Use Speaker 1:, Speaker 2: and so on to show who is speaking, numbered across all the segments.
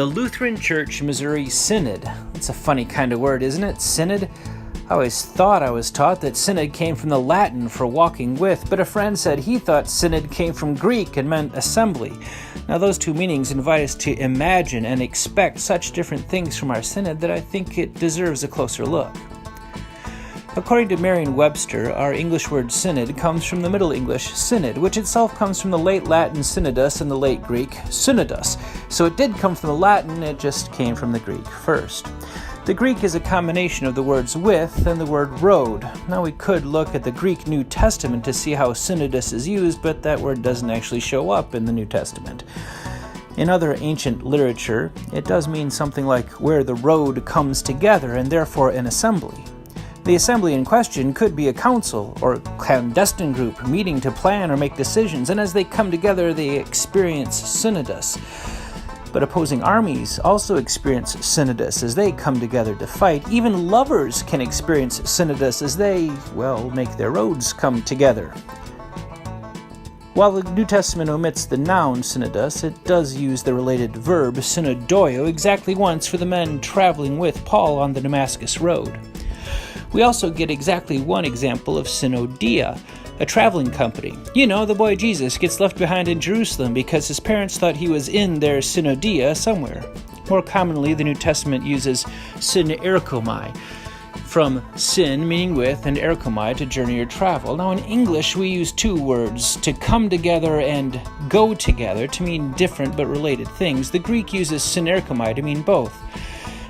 Speaker 1: The Lutheran Church Missouri Synod. That's a funny kind of word, isn't it? Synod? I always thought I was taught that synod came from the Latin for walking with, but a friend said he thought synod came from Greek and meant assembly. Now those two meanings invite us to imagine and expect such different things from our synod that I think it deserves a closer look. According to Merriam-Webster, our English word synod comes from the Middle English synod, which itself comes from the late Latin synodus and the late Greek synodus. So it did come from the Latin, it just came from the Greek first. The Greek is a combination of the words with and the word road. Now we could look at the Greek New Testament to see how synodus is used, but that word doesn't actually show up in the New Testament. In other ancient literature, it does mean something like where the road comes together and therefore an assembly. The assembly in question could be a council or clandestine group meeting to plan or make decisions, and as they come together, they experience synodus. But opposing armies also experience synodus as they come together to fight. Even lovers can experience synodus as they, make their roads come together. While the New Testament omits the noun synodus, it does use the related verb synodoio exactly once for the men traveling with Paul on the Damascus road. We also get exactly one example of synodia, a traveling company. You know, the boy Jesus gets left behind in Jerusalem because his parents thought he was in their synodia somewhere. More commonly, the New Testament uses synerkomai, from syn, meaning with, and erkomai, to journey or travel. Now in English, we use two words, to come together and go together, to mean different but related things. The Greek uses synerkomai to mean both.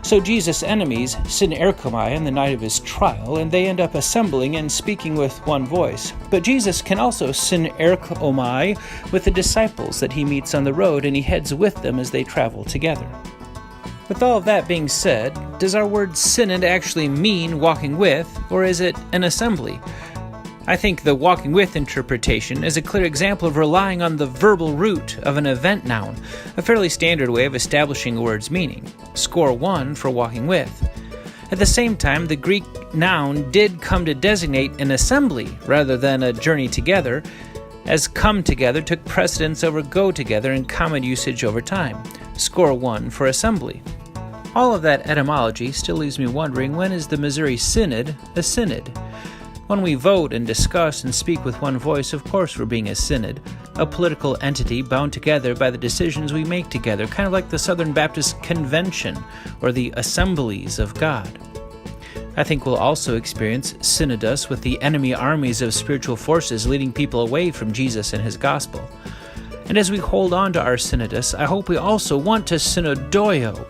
Speaker 1: So Jesus' enemies synerkomai on the night of his trial, and they end up assembling and speaking with one voice. But Jesus can also synerkomai with the disciples that he meets on the road, and he heads with them as they travel together. With all of that being said, does our word synod actually mean walking with, or is it an assembly? I think the walking with interpretation is a clear example of relying on the verbal root of an event noun, a fairly standard way of establishing a word's meaning. Score 1 for walking with. At the same time, the Greek noun did come to designate an assembly rather than a journey together, as come together took precedence over go together in common usage over time. Score 1 for assembly. All of that etymology still leaves me wondering, when is the Missouri Synod a synod? When we vote and discuss and speak with one voice, of course we're being a synod, a political entity bound together by the decisions we make together, kind of like the Southern Baptist Convention or the Assemblies of God. I think we'll also experience synodus with the enemy armies of spiritual forces leading people away from Jesus and his gospel. And as we hold on to our synodus, I hope we also want to synodoio,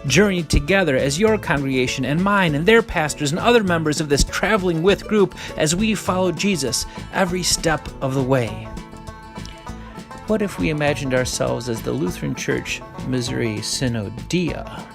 Speaker 1: journey together as your congregation and mine and their pastors and other members of this traveling with group as we follow Jesus every step of the way. What if we imagined ourselves as the Lutheran Church Missouri Synodia?